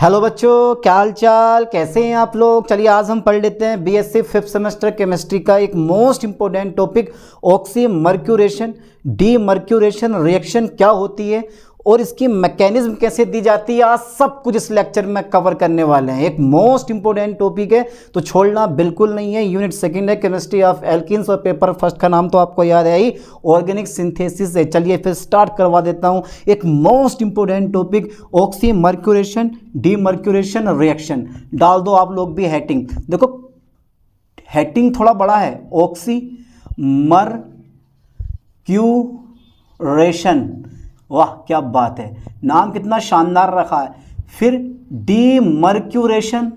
Hello बच्चों, क्या हाल चाल, कैसे हैं आप लोग। चलिए आज हम पढ़ लेते हैं बीएससी 5th सेमेस्टर केमिस्ट्री का एक most important topic oxymercuration. Demercuration reaction क्या होती है और इसकी मैकेनिज्म कैसे दी जाती है, आज सब कुछ इस लेक्चर में कवर करने वाले हैं। एक मोस्ट इंपॉर्टेंट टॉपिक है तो छोड़ना बिल्कुल नहीं है। यूनिट सेकंड है केमिस्ट्री ऑफ एल्किन्स और पेपर फर्स्ट का नाम तो आपको याद है ही, ऑर्गेनिक सिंथेसिस है। चलिए फिर स्टार्ट करवा देता हूं। एक most important topic oxymercuration demercuration reaction. डाल दो आप लोग भी हेडिंग, देखो हेडिंग थोड़ा बड़ा है। ऑक्सीमर्क्यूरेशन, वाह क्या बात है, नाम कितना शानदार रखा है। फिर डीमर्क्यूरेशन,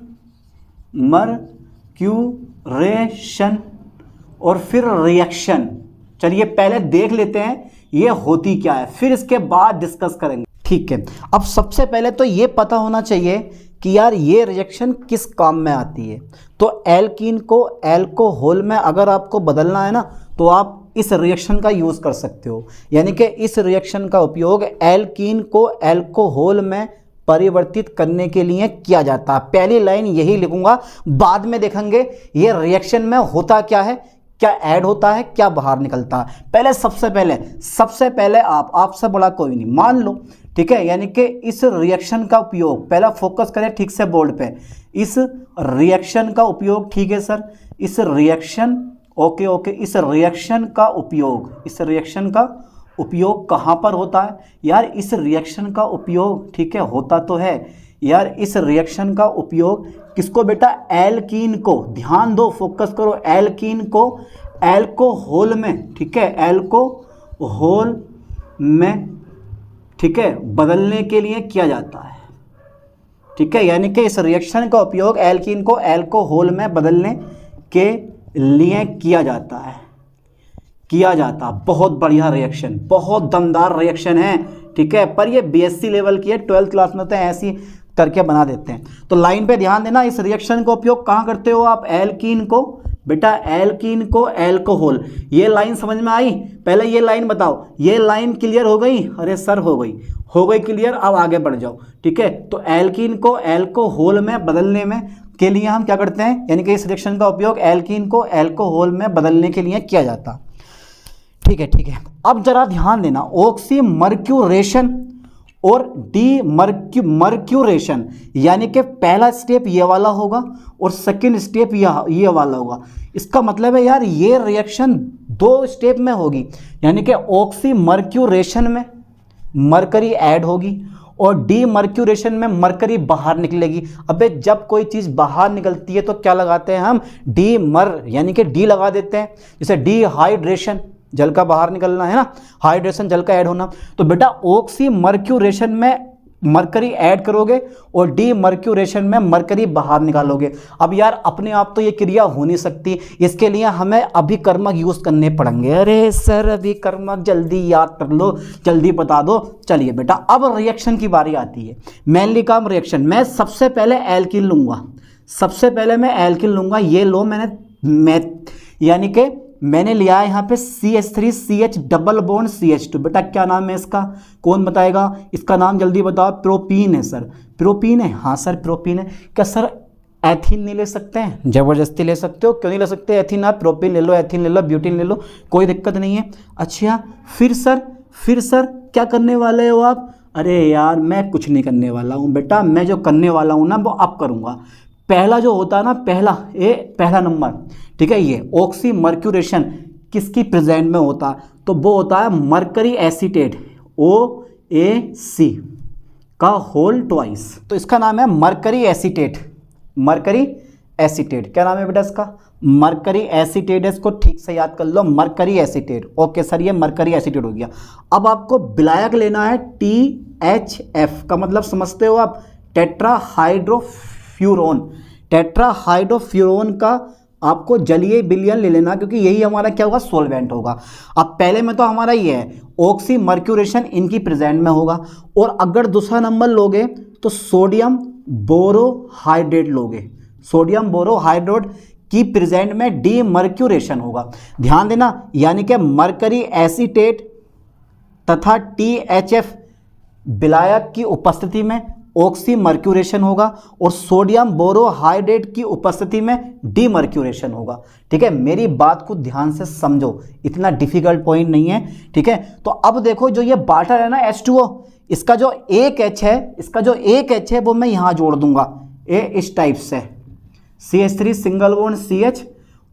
मर्क्यूरेशन और फिर रिएक्शन। चलिए पहले देख लेते हैं ये होती क्या है, फिर इसके बाद डिस्कस करेंगे, ठीक है। अब सबसे पहले तो ये पता होना चाहिए कि यार ये रिएक्शन किस काम में आती है। तो एल्कीन को एल्कोहल में अगर आपको बदलना है ना तो आप इस रिएक्शन का यूज़ कर सकते हो। यानी कि इस रिएक्शन का उपयोग एल्कीन को एल्कोहल में परिवर्तित करने के लिए किया जाता है। पहली लाइन यही लिखूंगा, बाद में देखेंगे ये रिएक्शन में होता क्या है, क्या ऐड होता है, क्या बाहर निकलता है। पहले सबसे पहले आपसे बड़ा कोई नहीं, मान लो, ठीक है। यानी कि इस रिएक्शन का उपयोग, पहला फोकस करें ठीक से बोर्ड पे, इस रिएक्शन का उपयोग, ठीक है सर, इस रिएक्शन ओके इस रिएक्शन का उपयोग कहाँ पर होता है यार। इस रिएक्शन का उपयोग, ठीक है, होता तो है यार, इस रिएक्शन का उपयोग किसको बेटा, एल्कीन को, ध्यान दो फोकस करो, एल्कीन को एल्कोहल में, ठीक है, एल्कोहल में, ठीक है, बदलने के लिए किया जाता है, ठीक है। यानी कि इस रिएक्शन का उपयोग एल्कीन को एल्कोहल में बदलने के लिए किया जाता। बहुत बढ़िया रिएक्शन, बहुत दमदार रिएक्शन है, ठीक है। पर ये बीएससी लेवल की है, 12th क्लास में तो ऐसी करके बना देते हैं। तो लाइन पे ध्यान देना, इस रिएक्शन का उपयोग कहाँ करते हो आप, एल्कीन को, बेटा एल्कीन को एल्कोहल। ये लाइन समझ में आई, पहले ये लाइन बताओ, ये लाइन क्लियर हो गई, अरे सर हो गई क्लियर, अब आगे बढ़ जाओ, ठीक है। तो एल्कीन को एल्कोहल में बदलने में के लिए हम क्या करते हैं, यानी कि इस रिएक्शन का उपयोग एल्कीन को एल्कोहल में बदलने के लिए किया जाता, ठीक है। अब जरा ध्यान देना, ऑक्सीमर्क्यूरेशन और डीमर्क्यूरेशन, यानी कि पहला स्टेप ये वाला होगा और सेकंड स्टेप ये वाला होगा। इसका मतलब है यार ये रिएक्शन 2 स्टेप में होगी। यानी कि ऑक्सीमर्क्यूरेशन में मरकरी ऐड होगी और डीमर्क्यूरेशन में मरकरी बाहर निकलेगी। अबे जब कोई चीज़ बाहर निकलती है तो क्या लगाते हैं हम, यानी कि डी लगा देते हैं। जैसे डिहाइड्रेशन, जल का बाहर निकलना है ना, हाइड्रेशन जल का ऐड होना। तो बेटा ऑक्सीमर्क्यूरेशन में मरकरी ऐड करोगे और डीमर्क्यूरेशन में मरकरी बाहर निकालोगे। अब यार अपने आप तो ये क्रिया हो नहीं सकती, इसके लिए हमें अभिकर्मक यूज करने पड़ेंगे। अरे सर अभिकर्मक जल्दी याद कर लो, जल्दी बता दो। चलिए बेटा अब रिएक्शन की बारी आती है, मेनली काम रिएक्शन। मैं सबसे पहले एल्किन लूंगा, ये लो यानी कि मैंने लिया है यहाँ पे CH3CH डबल बॉन्ड CH2। बेटा क्या नाम है इसका, कौन बताएगा, इसका नाम जल्दी बताओ। प्रोपीन है सर, प्रोपीन है, हाँ सर प्रोपीन है। क्या सर एथीन नहीं ले सकते हैं, जबरदस्ती ले सकते हो, क्यों नहीं ले सकते एथीन, आप प्रोपीन ले लो, एथीन ले लो, ब्यूटीन ले लो, कोई दिक्कत नहीं है। अच्छा फिर सर क्या करने वाले हो आप, अरे यार मैं कुछ नहीं करने वाला हूँ बेटा, मैं जो करने वाला हूँ ना वो अब करूँगा। पहला जो होता है ना, पहला नंबर, ठीक है, ये ऑक्सीमर्क्यूरेशन किसकी प्रेजेंट में होता है, तो वो होता है मरकरी एसीटेट, OAC का होल ट्वाइस। तो इसका नाम है मरकरी एसीटेट। क्या नाम है बेटा इसका, मरकरी एसीटेट। इसको ठीक से याद कर लो, मरकरी एसीटेट। ओके सर ये मरकरी एसीटेट हो गया। अब आपको विलायक लेना है, THF का मतलब समझते हो आप, टेट्राहाइड्रोफ्यूरोन का आपको जलीय विलयन ले लेना, क्योंकि यही हमारा क्या होगा, सॉल्वेंट होगा। अब पहले में तो हमारा ये है ऑक्सीमर्क्यूरेशन इनकी प्रेजेंट में होगा, और अगर दूसरा नंबर लोगे तो सोडियम बोरोहाइड्रेट लोगे, सोडियम बोरोहाइड्रेट की प्रेजेंट में डीमर्क्यूरेशन होगा। ध्यान देना, यानी कि मरकरी एसीटेट तथा THF विलायक की उपस्थिति में ऑक्सीमर्क्यूरेशन होगा और सोडियम बोरोहाइड्रेट की उपस्थिति में डीमर्क्यूरेशन होगा। ठीक है, मेरी बात को ध्यान से समझो, इतना डिफिकल्ट पॉइंट नहीं है। ठीक है, तो अब देखो जो ये वाटर है ना H2O, इसका जो एक H है वो मैं यहाँ जोड़ दूंगा इस टाइप से, CH3 सिंगल बॉन्ड CH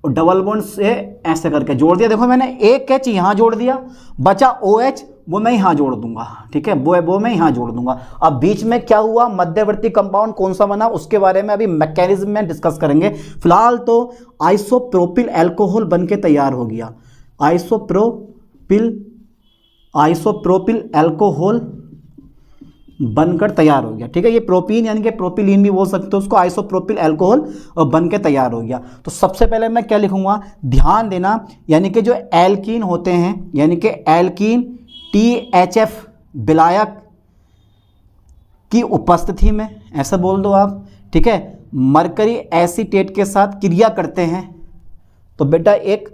और डबल बॉन्ड से ऐसे करके जोड़ दिया। देखो मैंने एक H यहाँ जोड़ दिया, बचा OH वो मैं यहाँ जोड़ दूंगा। ठीक है, वो मैं यहाँ जोड़ दूंगा। अब बीच में क्या हुआ, मध्यवर्ती कंपाउंड कौन सा बना उसके बारे में अभी मैकेनिज्म में डिस्कस करेंगे। फिलहाल तो आइसोप्रोपिल अल्कोहल बन के तैयार हो गया, आइसोप्रोपिल अल्कोहल बनकर तैयार हो गया। ठीक है, ये प्रोपीन यानी कि प्रोपिलीन भी बोल सकते हो उसको, आइसोप्रोपिल अल्कोहल बन के तैयार हो गया। तो सबसे पहले मैं क्या लिखूंगा, ध्यान देना, यानी कि जो एल्कीन होते हैं, यानी कि एल्कीन THF विलायक की उपस्थिति में, ऐसा बोल दो आप। ठीक है, मरकरी एसीटेट के साथ क्रिया करते हैं तो बेटा एक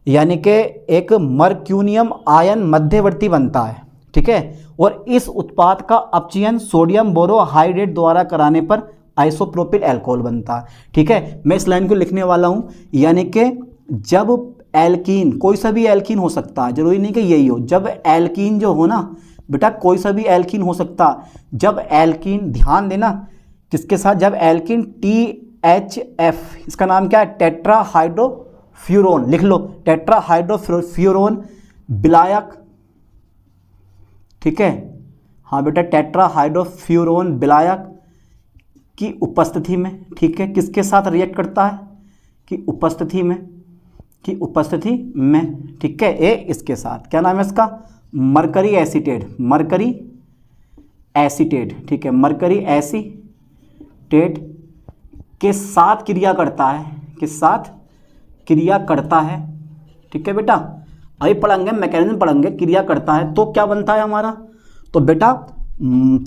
यानी कि एक मर्क्यूनियम आयन मध्यवर्ती बनता है। ठीक है, और इस उत्पाद का अपचयन सोडियम बोरोहाइड्रेट द्वारा कराने पर आइसोप्रोपिल अल्कोहल बनता है। ठीक है, मैं इस लाइन को लिखने वाला हूं, यानी कि जब एल्कीन, कोई सा भी एल्कीन हो सकता है, जरूरी नहीं कि यही हो, जब एल्कीन जो हो ना बेटा, कोई सा भी एल्कीन हो सकता, जब एल्कीन, ध्यान देना किसके साथ, जब एल्कीन THF, इसका नाम क्या है, टेट्राहाइड्रोफ्यूरोन, लिख लो टेट्राहाइड्रोफ्यूरोन विलायक। ठीक है, हाँ बेटा, टेट्राहाइड्रोफ्यूरोन विलायक की उपस्थिति में, ठीक है, किसके साथ रिएक्ट करता है, कि उपस्थिति में, ठीक है, इसके साथ क्या नाम है इसका, मरकरी एसीटेट। ठीक है, मरकरी एसीटेट के साथ क्रिया करता है, ठीक है बेटा, अभी पढ़ेंगे, मैकेनिज्म पढ़ेंगे, क्रिया करता है तो क्या बनता है हमारा, तो बेटा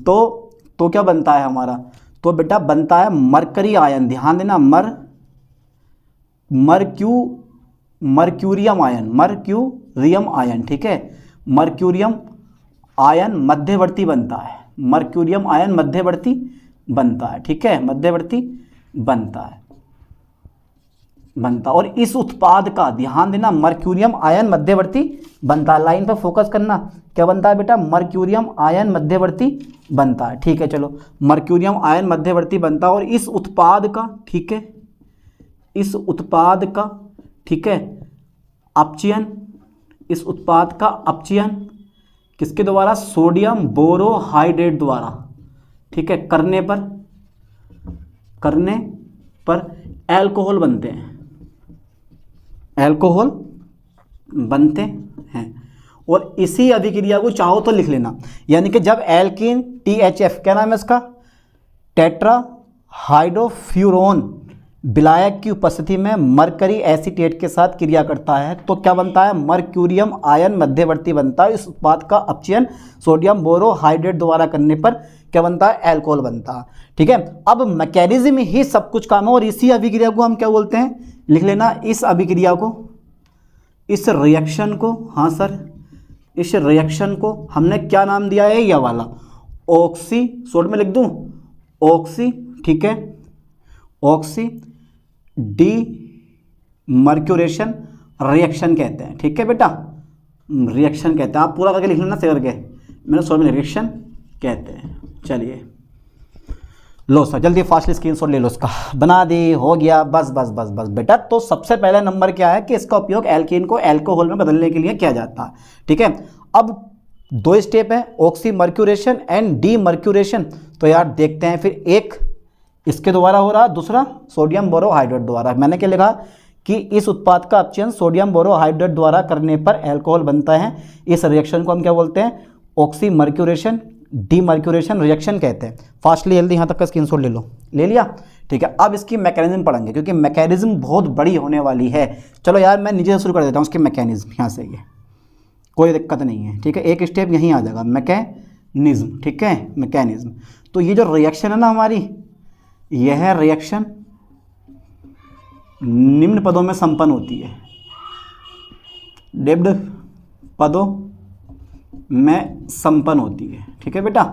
तो क्या बनता है हमारा, तो बेटा बनता है मरकरी आयन। ध्यान देना, मर्क्यूरियम आयन। ठीक है, मर्क्यूरियम आयन मध्यवर्ती बनता है, ठीक है, मध्यवर्ती बनता और इस उत्पाद का, ध्यान देना, मर्क्यूरियम आयन मध्यवर्ती बनता है। लाइन पर फोकस करना, क्या बनता है बेटा, मर्क्यूरियम आयन मध्यवर्ती बनता है। ठीक है, चलो, मर्क्यूरियम आयन मध्यवर्ती बनता है और इस उत्पाद का, ठीक है, अपचयन, इस उत्पाद का अपचयन किसके द्वारा, सोडियम बोरोहाइड्रेट द्वारा, ठीक है, करने पर अल्कोहल बनते हैं। और इसी अभिक्रिया को चाहो तो लिख लेना, यानी कि जब एल्कीन THF, क्या नाम है इसका, टेट्राहाइड्रोफ्यूरोन विलायक की उपस्थिति में मरकरी एसीटेट के साथ क्रिया करता है तो क्या बनता है, मर्क्यूरियम आयन मध्यवर्ती बनता है। इस उत्पाद का अपचयन सोडियम बोरोहाइड्रेट द्वारा करने पर क्या बनता है, अल्कोहल बनता है। ठीक है, अब मैकेनिज्म ही सब कुछ काम है और इसी अभिक्रिया को हम क्या बोलते हैं, लिख लेना, इस अभिक्रिया को, इस रिएक्शन को, हाँ सर, इस रिएक्शन को हमने क्या नाम दिया है, यह वाला ऑक्सी, शॉर्ट में लिख दूं ऑक्सी, ठीक है, ऑक्सी डीमर्क्यूरेशन रिएक्शन कहते हैं। ठीक है बेटा, रिएक्शन कहते हैं, आप पूरा करके लिख लेना से करके, मैंने शॉर्ट में रिएक्शन कहते हैं। चलिए लो सर, जल्दी फास्टली स्क्रीनशॉट ले लो, इसका बना दे, हो गया, बस बेटा। तो सबसे पहला नंबर क्या है कि इसका उपयोग एल्कीन को अल्कोहल में बदलने के लिए किया जाता है। ठीक है, अब 2 स्टेप है, ऑक्सीमर्क्यूरेशन एंड डीमर्क्यूरेशन। तो यार देखते हैं, फिर एक इसके द्वारा हो रहा, दूसरा सोडियम बोरोहाइड्रेट द्वारा। मैंने क्या लिखा कि इस उत्पाद का अपचयन सोडियम बोरोहाइड्रेट द्वारा करने पर अल्कोहल बनता है। इस रिएक्शन को हम क्या बोलते हैं, ऑक्सीमर्क्यूरेशन डीमर्क्यूरेशन रिएक्शन कहते हैं। फास्टली जल्दी यहाँ तक का स्क्रीनशॉट ले लो, ले लिया। ठीक है, अब इसकी मैकेनिज्म पढ़ेंगे क्योंकि मैकेनिज्म बहुत बड़ी होने वाली है। चलो यार मैं नीचे से शुरू कर देता हूँ उसकी मैकेनिज्म, यहाँ से, ये कोई दिक्कत नहीं है। ठीक है, एक स्टेप यहीं आ जाएगा, मैकेनिज्म। ठीक है, मैकेनिज्म। तो ये जो रिएक्शन है ना हमारी, यह रिएक्शन निम्न पदों में संपन्न होती है, निम्न पदों में संपन्न होती है। ठीक है बेटा,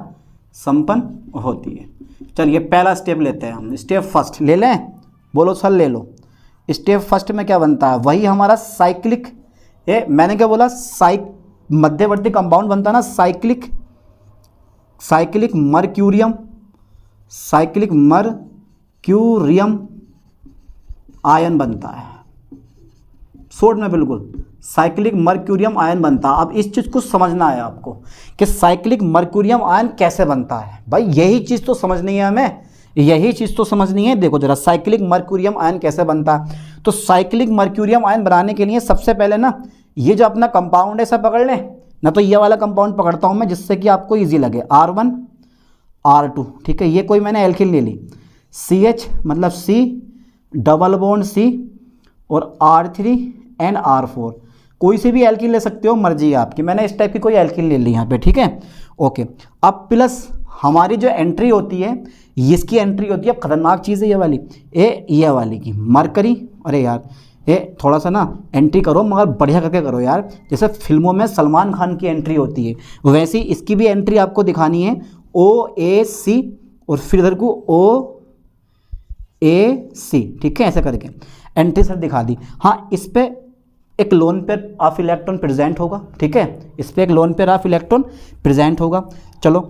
संपन्न होती है। चलिए पहला स्टेप लेते हैं हम, स्टेप फर्स्ट ले लें, बोलो सर ले लो। स्टेप फर्स्ट में क्या बनता है, वही हमारा साइक्लिक, मैंने क्या बोला, मध्यवर्ती कंपाउंड बनता है ना, साइक्लिक मर्क्यूरियम आयन बनता है, शॉर्ट में बिल्कुल साइक्लिक मर्क्यूरियम आयन बनता है। अब इस चीज़ को समझना है आपको कि साइक्लिक मर्क्यूरियम आयन कैसे बनता है, भाई यही चीज़ तो समझनी है हमें, यही चीज़ तो समझनी है। देखो जरा साइक्लिक मर्क्यूरियम आयन कैसे बनता है। तो साइक्लिक मर्क्यूरियम आयन बनाने के लिए सबसे पहले ना ये जो अपना कंपाउंड है सब पकड़ लें ना, तो ये वाला कंपाउंड पकड़ता हूँ मैं जिससे कि आपको ईजी लगे, R1 R2, ठीक है। ये कोई मैंने एल्किल ले ली, CH मतलब C डबल बॉन्ड C और R3 कोई से भी एल्किल ले सकते हो, मर्जी है आपकी। मैंने इस टाइप की कोई एल्किल ले ली यहाँ पे, ठीक है, ओके। अब प्लस हमारी जो एंट्री होती है, इसकी एंट्री होती है, अब खतरनाक चीज़ है ये वाली, ये वाली की मरकरी। अरे यार ये थोड़ा सा ना एंट्री करो मगर बढ़िया करके करो यार, जैसे फिल्मों में सलमान खान की एंट्री होती है वैसी इसकी भी एंट्री आपको दिखानी है, OAC और फिर इधर को OAC, ठीक है, ऐसे करके एंट्री सर दिखा दी। हाँ, इस पर एक lone pair of electron present होगा, ठीक है, इस पर एक lone pair of electron present होगा। चलो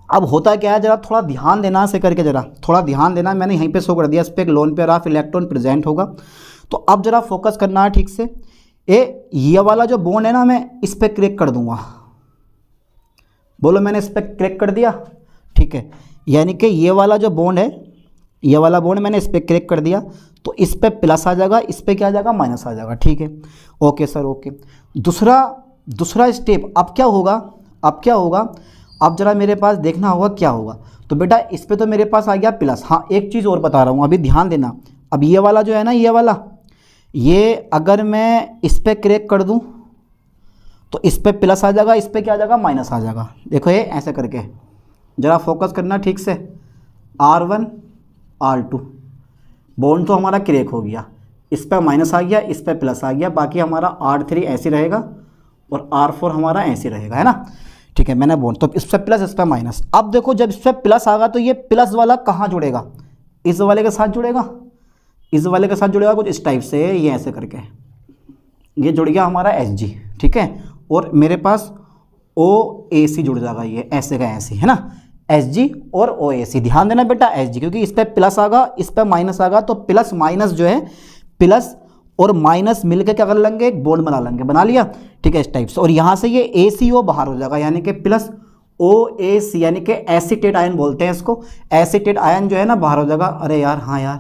अब होता क्या है, जरा थोड़ा ध्यान देना से करके, जरा थोड़ा ध्यान देना, मैंने यहीं पे शो कर दिया, इस पर एक lone pair of electron present होगा। तो अब जरा फोकस करना है ठीक से, ये वाला जो बॉन्ड है ना, मैं इस पर क्लिक कर दूंगा, बोलो मैंने इस पर क्लिक कर दिया, ठीक है, यानी कि ये वाला जो बॉन्ड है, ये वाला बॉन्ड मैंने इस पर क्लिक कर दिया, तो इस पर प्लस आ जाएगा, इस पर क्या आ जाएगा, माइनस आ जाएगा, ठीक है, ओके सर ओके। दूसरा स्टेप अब क्या होगा, अब जरा मेरे पास देखना होगा क्या होगा। तो बेटा इस पर तो मेरे पास आ गया प्लस। हाँ एक चीज़ और बता रहा हूँ, अभी ध्यान देना। अब ये वाला जो है ना, ये वाला, ये अगर मैं इस पर क्लिक कर दूँ तो इस पर प्लस आ जाएगा, इस पर क्या आ जाएगा, माइनस आ जाएगा। देखो ये ऐसे करके, ज़रा फोकस करना ठीक से। R1 R2 बॉन्ड तो हमारा क्रेक हो गया, इस पर माइनस आ गया, इस पर प्लस आ गया, बाकी हमारा R3 ऐसे रहेगा और R4 हमारा ऐसे रहेगा, है ना, ठीक है। मैंने बॉन्ड तो इस पर प्लस, इस पर माइनस। अब देखो जब इस पर प्लस आएगा तो ये प्लस वाला कहाँ जुड़ेगा, इस वाले के साथ जुड़ेगा, इस वाले के साथ जुड़ेगा कुछ इस टाइप से, ये ऐसे करके ये जुड़ गया हमारा Hg, ठीक है, और मेरे पास OAC जुड़ जाएगा, ये ऐसे का ऐसे, है ना, Hg और OAC। ध्यान देना बेटा Hg, क्योंकि इस पर प्लस आगा, इस पर माइनस आगा, तो प्लस माइनस जो है, प्लस और माइनस मिलकर क्या कर लेंगे, एक बॉन्ड बना लेंगे, बना लिया, ठीक है, इस टाइप से। और यहाँ से ये ACO बाहर हो जाएगा, यानी कि प्लस OAC, यानी कि एसीटेट आयन बोलते हैं इसको, एसीटेट आयन जो है ना बाहर हो जाएगा। अरे यार हाँ यार,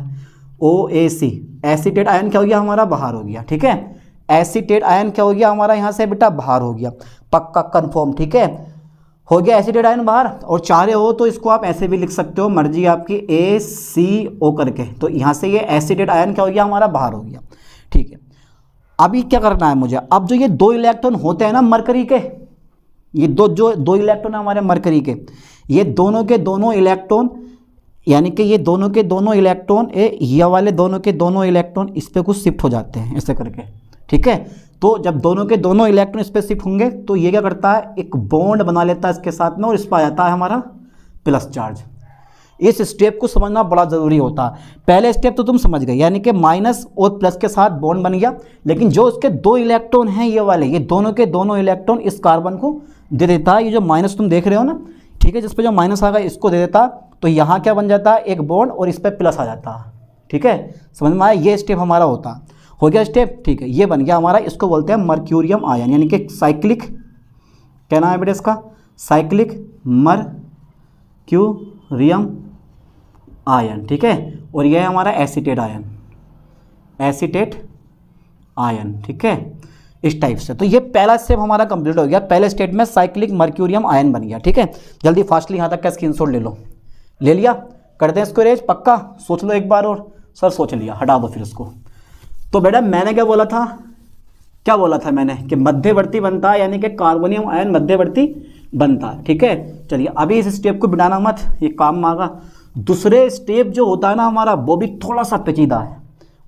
OAC एसीटेट आयन क्या हो गया हमारा, बाहर हो गया, ठीक है, एसीटेट आयन क्या हो गया हमारा यहाँ से बेटा, बाहर हो गया, पक्का कंफर्म, ठीक है, हो गया एसीटेट आयन बाहर। और चाह रहे हो तो इसको आप ऐसे भी लिख सकते हो, मर्जी आपकी, ACO करके, तो यहाँ से ये एसीटेट आयन क्या हो गया हमारा, बाहर हो गया, ठीक है। अभी क्या करना है मुझे, अब जो ये 2 इलेक्ट्रॉन होते हैं ना मरकरी के, ये दो इलेक्ट्रॉन हमारे मरकरी के, ये दोनों के दोनों इलेक्ट्रॉन, यानी कि ये दोनों के दोनों इलेक्ट्रॉन, ये वाले दोनों के दोनों इलेक्ट्रॉन इस पे कुछ शिफ्ट हो जाते हैं ऐसे करके, ठीक है। तो जब दोनों के दोनों इलेक्ट्रॉन इस पे शिफ्ट होंगे तो ये क्या करता है, एक बॉन्ड बना लेता है इसके साथ में, और इस पर आ जाता है हमारा प्लस चार्ज। इस स्टेप को समझना बड़ा ज़रूरी होता है। पहले स्टेप तो तुम समझ गए, यानी कि माइनस और प्लस के साथ बॉन्ड बन गया, लेकिन जो इसके 2 इलेक्ट्रॉन हैं ये वाले, ये दोनों के दोनों इलेक्ट्रॉन इस कार्बन को दे देता है। ये जो माइनस तुम देख रहे हो ना, ठीक है, जिस पे जो माइनस आ गया इसको दे देता, तो यहाँ क्या बन जाता है, एक बॉन्ड, और इस पर प्लस आ जाता है, ठीक है, समझ में आया। ये स्टेप हमारा होता, हो गया स्टेप, ठीक है, ये बन गया हमारा, इसको बोलते हैं मर्क्यूरियम आयन, यानी कि साइक्लिक, क्या नाम है बेटा इसका, साइक्लिक मर्क्यूरियम आयन, ठीक है। और यह है हमारा एसीटेट आयन, ठीक है, इस टाइप से। तो ये पहला स्टेप हमारा कंप्लीट हो गया, पहले स्टेप में साइक्लिक मर्क्यूरियम आयन बन गया, ठीक है। जल्दी फास्टली यहाँ तक का स्क्रीनशॉट ले लो, ले लिया, करते हैं इसको रेज, पक्का सोच लो एक बार और, सर सोच लिया, हटा दो फिर इसको। तो बेटा मैंने क्या बोला था मैंने, कि मध्यवर्ती बनता है, यानी कि कार्बोनियम आयन मध्यवर्ती बनता है, ठीक है। चलिए अभी इस स्टेप को बिठाना मत, ये काम मांगा। दूसरे स्टेप जो होता है ना हमारा, वो भी थोड़ा सा पेचीदा है,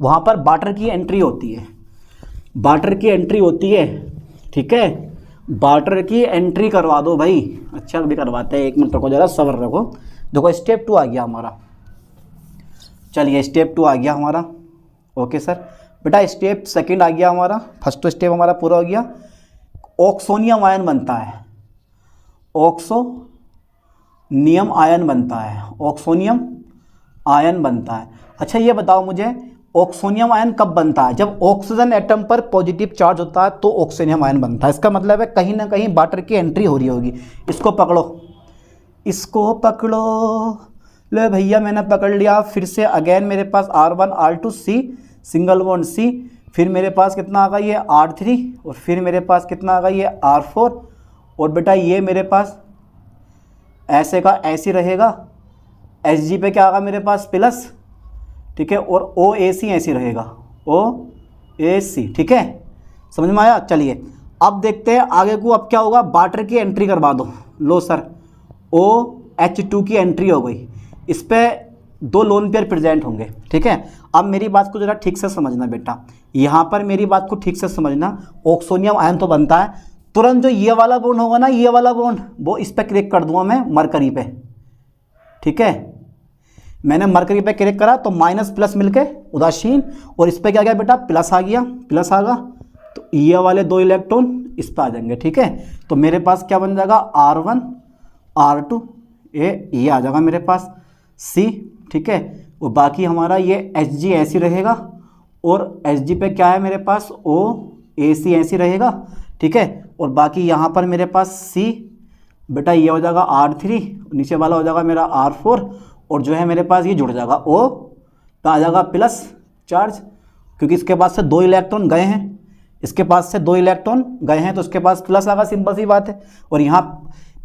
वहाँ पर वाटर की एंट्री होती है, ठीक है, वाटर की एंट्री करवा दो भाई। अच्छा अभी करवाते हैं, 1 मिनट रखो जरा, सब्र रखो। देखो स्टेप 2 आ गया हमारा। चलिए स्टेप 2 आ गया हमारा। Okay sir. बेटा स्टेप 2 आ गया हमारा। फर्स्ट तो स्टेप हमारा पूरा हो गया। ऑक्सोनियम आयन बनता है, ऑक्सोनियम आयन बनता है, ऑक्सोनियम आयन बनता है। अच्छा ये बताओ मुझे, ऑक्सोनियम आयन कब बनता है? जब ऑक्सीजन एटम पर पॉजिटिव चार्ज होता है तो ऑक्सोनियम आयन बनता है। इसका मतलब है कहीं ना कहीं वाटर की एंट्री हो रही होगी। इसको पकड़ो, इसको पकड़ो। ले भैया मैंने पकड़ लिया। फिर से अगेन मेरे पास R1 R2 C, single bond C, फिर मेरे पास कितना आ गया ये R3, और फिर मेरे पास कितना आ गया ये R4, और बेटा ये मेरे पास ऐसे का ऐसे रहेगा। Hg पे क्या आएगा मेरे पास प्लस, ठीक है, और OAC ऐसे रहेगा, OAC, ठीक है, समझ में आया। चलिए अब देखते हैं आगे को। अब क्या होगा, वाटर की एंट्री करवा दो। लो सर OH2 की एंट्री हो गई। इस पर 2 लोन पेयर प्रेजेंट होंगे, ठीक है। अब मेरी बात को जरा ठीक से समझना बेटा, यहाँ पर मेरी बात को ठीक से समझना। ऑक्सोनियम आयन तो बनता है, तुरंत जो ये वाला बॉन्ड होगा ना, ये वाला बॉन्ड, वो इस पर क्लिक कर दूंगा मैं मरकरी पे, ठीक है। मैंने मरकरी पे क्लिक करा तो माइनस प्लस मिलके उदासीन, और इस पर क्या गया बेटा प्लस आ गया, प्लस आ गया, तो ये वाले 2 इलेक्ट्रॉन इस पर आ जाएंगे, ठीक है। तो मेरे पास क्या बन जाएगा R1 R2, ये आ जाएगा मेरे पास C, ठीक है। और बाकी हमारा ये Hg ऐसी रहेगा, और Hg पे क्या है मेरे पास OAC ऐसी रहेगा, ठीक है। और बाकी यहाँ पर मेरे पास C, बेटा ये हो जाएगा R3, नीचे वाला हो जाएगा मेरा R4, और जो है मेरे पास ये जुड़ जाएगा O तो आ जाएगा प्लस चार्ज, क्योंकि इसके पास से 2 इलेक्ट्रॉन गए हैं, इसके पास से 2 इलेक्ट्रॉन गए हैं तो इसके पास प्लस आएगा, सिंपल सी बात है। और यहाँ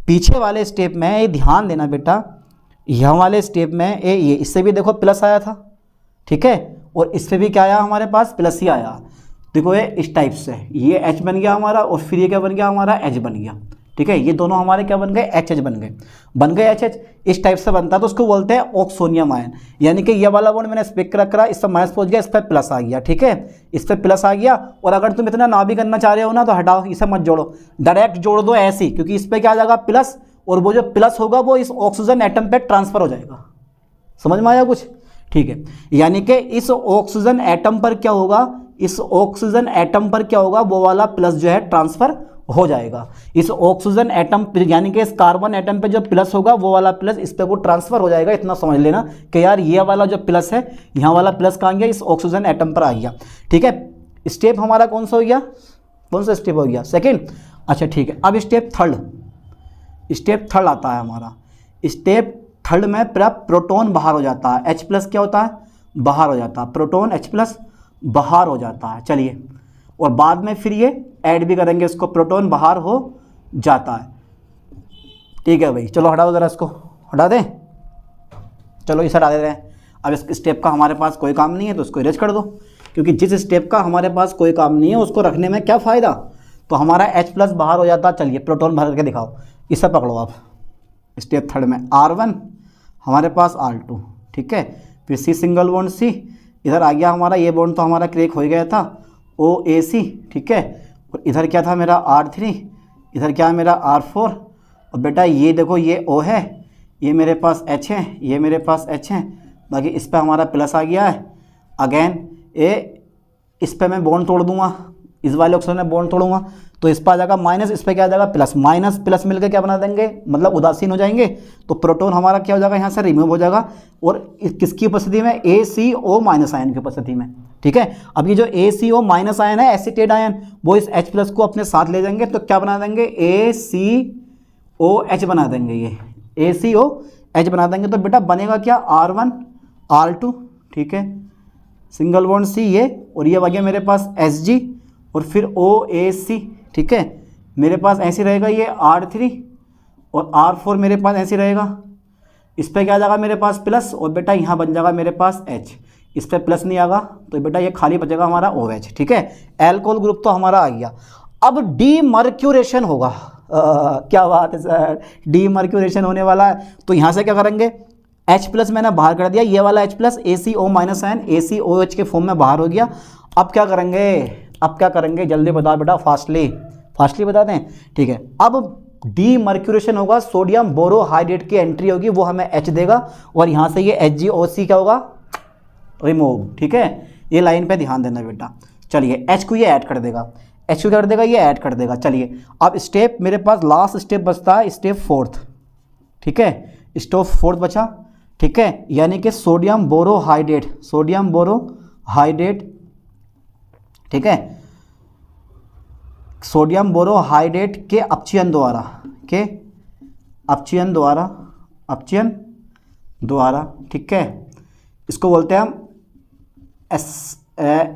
पीछे वाले स्टेप में ये ध्यान देना बेटा, यहाँ वाले स्टेप में ये इससे भी देखो प्लस आया था, ठीक है, और इससे भी क्या आया हमारे पास प्लस ही आया। देखो ये इस टाइप से ये H बन गया हमारा, और फिर ये क्या बन गया हमारा H बन गया, ठीक है। ये दोनों हमारे क्या बन गए HH बन गए HH। इस टाइप से बनता है तो उसको बोलते हैं ऑक्सोनियम आयन। यानी कि ये वाला बॉन्ड मैंने स्पिक रखा, इस पर माइनस पहुंच गया, इस पर प्लस आ गया, ठीक है, इस पर प्लस आ गया। और अगर तुम इतना ना भी करना चाह रहे हो ना तो हटाओ, इसे मत जोड़ो, डायरेक्ट जोड़ दो ऐसे ही, क्योंकि इस पर क्या आ जाएगा प्लस, और वो जो प्लस होगा वो इस ऑक्सीजन एटम पे ट्रांसफर हो जाएगा। समझ में आया कुछ, ठीक है। यानी कि इस ऑक्सीजन एटम पर क्या होगा, इस ऑक्सीजन एटम पर क्या होगा, वो वाला प्लस जो है ट्रांसफर हो जाएगा। इस ऑक्सीजन एटम यानी कि इस कार्बन एटम पे जो प्लस होगा वो वाला प्लस इस पे वो ट्रांसफर हो जाएगा। इतना समझ लेना कि यार ये वाला जो प्लस है, यहाँ वाला प्लस कहाँ गया, इस ऑक्सीजन एटम पर आ गया, ठीक है। स्टेप हमारा कौन सा हो गया, कौन सा स्टेप हो गया, 2nd। अच्छा ठीक है, अब स्टेप 3rd आता है हमारा। स्टेप 3rd में प्रोटॉन बाहर हो जाता है, H+ क्या होता है, बाहर हो जाता है, प्रोटॉन H+ बाहर हो जाता है। चलिए, और बाद में फिर ये ऐड भी करेंगे इसको, प्रोटॉन बाहर हो जाता है, ठीक है भाई। चलो हटा दो ज़रा, इसको हटा दें, चलो इसे हटा दे रहे हैं। अब इस स्टेप का हमारे पास कोई काम नहीं है तो उसको इरेज कर दो, क्योंकि जिस स्टेप का हमारे पास कोई काम नहीं है उसको रखने में क्या फ़ायदा। तो हमारा H+ बाहर हो जाता। चलिए प्रोटॉन भर करके दिखाओ, इसे पकड़ो आप। स्टेप 3rd में R1 हमारे पास R2, ठीक है, फिर C सिंगल बॉन्ड C, इधर आ गया हमारा ये बॉन्ड तो हमारा क्रेक हो गया था, OAC, ठीक है। और इधर क्या था मेरा R3, इधर क्या है मेरा R4, और बेटा ये देखो ये O है, ये मेरे पास H है, ये मेरे पास H है, बाकी इस पर हमारा प्लस आ गया है। अगेन इस पर मैं बॉन्ड तोड़ दूंगा, इस वाले ऑक्सीजन में बॉन्ड तोड़ूंगा तो इस पर आ जाएगा माइनस, इस पर क्या आ जाएगा प्लस, माइनस प्लस मिलकर क्या बना देंगे, मतलब उदासीन हो जाएंगे। तो प्रोटॉन हमारा क्या हो जाएगा, यहाँ से रिमूव हो जाएगा, और किसकी उपस्थिति में, ACO- आयन की उपस्थिति में, ठीक है। अब ये जो ACO- आयन है, एसीटेट आयन, वो इस H+ को अपने साथ ले जाएंगे तो क्या बना देंगे, ACOH बना देंगे, ये ACOH बना देंगे। तो बेटा बनेगा क्या, R1 R2, ठीक है, सिंगल बॉन्ड C ये, और ये आ गया मेरे पास Hg, और फिर OAC, ठीक है, मेरे पास ऐसे रहेगा ये R3, और R4 मेरे पास ऐसे रहेगा, इस पर क्या आ जाएगा मेरे पास प्लस, और बेटा यहाँ बन जाएगा मेरे पास H, इस पर प्लस नहीं आएगा तो बेटा ये खाली बचेगा हमारा OH, ठीक है। एल्कोहल ग्रुप तो हमारा आ गया। अब डीमर्क्यूरेशन होगा, क्या बात है सर, डीमर्क्यूरेशन होने वाला है। तो यहाँ से क्या करेंगे, H+ मैंने बाहर कर दिया, ये वाला H+ ACO- आयन ACOH के फॉर्म में बाहर हो गया। अब क्या करेंगे, जल्दी बताओ बेटा, फास्टली फास्टली बता दें, ठीक है। अब डीमर्क्यूरेशन होगा, सोडियम बोरोहाइड्रेट की एंट्री होगी, वो हमें H देगा और यहाँ से ये HgOC क्या होगा, रिमूव, ठीक है। ये लाइन पे ध्यान देना बेटा। चलिए H को ये ऐड कर देगा, H को कर देगा, ये ऐड कर देगा। चलिए अब स्टेप मेरे पास लास्ट स्टेप बचता है, स्टेप फोर्थ, ठीक है, स्टेप फोर्थ बचा, ठीक है। यानी कि सोडियम बोरोहाइड्रेट, सोडियम बोरोहाइड्रेट, ठीक है, सोडियम बोरोहाइड्रेट के अपचयन द्वारा, के अपचयन द्वारा, अपचयन द्वारा, ठीक है, इसको बोलते हैं हम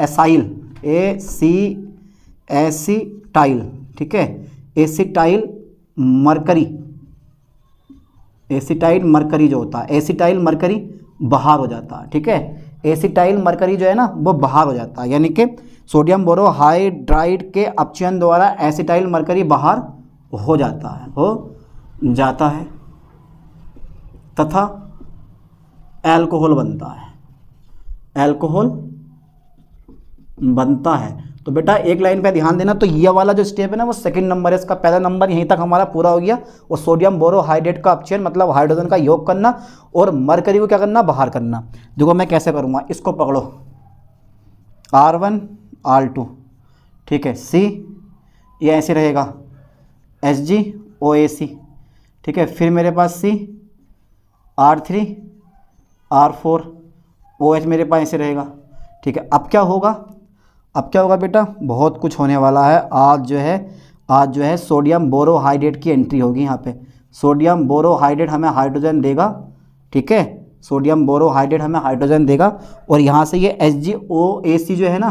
एसाइल, एसीटाइल, ठीक है, एसिटाइल मरकरी, एसिटाइल मरकरी जो होता है, एसिटाइल मरकरी बाहर हो जाता है, ठीक है। एसिटाइल मरकरी जो है ना वो बाहर हो जाता है, यानी कि सोडियम बोरोहाइड्राइड के अपचयन द्वारा एसिटाइल मरकरी बाहर हो जाता है, हो जाता है तथा अल्कोहल बनता है, अल्कोहल बनता है। तो बेटा एक लाइन पे ध्यान देना, तो ये वाला जो स्टेप है ना वो सेकंड नंबर है, इसका पहला नंबर यहीं तक हमारा पूरा हो गया। और सोडियम बोरोहाइड्रेट का अपचयन मतलब हाइड्रोजन का योग करना और मरकरी को क्या करना, बाहर करना। देखो मैं कैसे करूँगा, इसको पकड़ो, R1 R2, ठीक है, C ये ऐसे रहेगा, HgOAC, ठीक है, फिर मेरे पास C R3 R4 OH मेरे पास ऐसे रहेगा, ठीक है। अब क्या होगा, अब क्या होगा बेटा, बहुत कुछ होने वाला है। आज जो है सोडियम बोरोहाइड्रेट की एंट्री होगी यहाँ पे। सोडियम बोरोहाइड्रेट हमें हाइड्रोजन देगा, ठीक है, सोडियम बोरोहाइड्रेट हमें हाइड्रोजन देगा और यहाँ से ये HgOAC जो है ना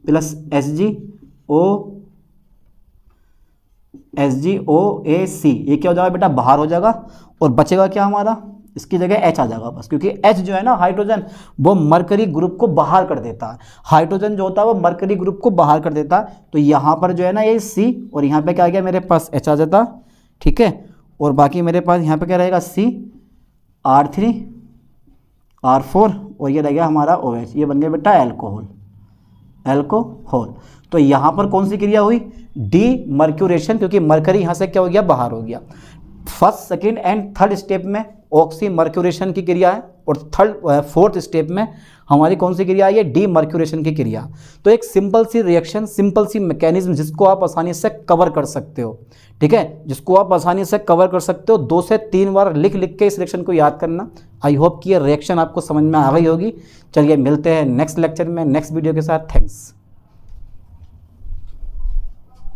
प्लस HgOAC ये क्या हो जाएगा बेटा, बाहर हो जाएगा और बचेगा क्या हमारा, इसकी जगह H आ जाएगा बस, क्योंकि H जो है ना हाइड्रोजन वो मरकरी ग्रुप को बाहर कर देता है, हाइड्रोजन जो होता है वो मरकरी ग्रुप को बाहर कर देता है। तो यहाँ पर जो है ना ये C और यहाँ पे क्या आ गया मेरे पास H आ जाता, ठीक है, और बाकी मेरे पास यहाँ पे क्या रहेगा C R3 R4 और ये रह गया हमारा OH, ये बन गया बेटा अल्कोहल, अल्कोहल। तो यहाँ पर कौन सी क्रिया हुई, डीमर्क्यूरेशन, क्योंकि मरकरी यहाँ से क्या हो गया, बाहर हो गया। First second and third step में ऑक्सीमर्क्यूरेशन की क्रिया है और फोर्थ स्टेप में हमारी कौन सी क्रिया है, ये डीमर्क्यूरेशन की क्रिया। तो एक सिंपल सी रिएक्शन, सिंपल सी मैकेनिज्म जिसको आप आसानी से कवर कर सकते हो, ठीक है, जिसको आप आसानी से कवर कर सकते हो। 2 से 3 बार लिख के इस रिएक्शन को याद करना। आई होप कि ये रिएक्शन आपको समझ में आ गई होगी। चलिए मिलते हैं नेक्स्ट लेक्चर में नेक्स्ट वीडियो के साथ। थैंक्स।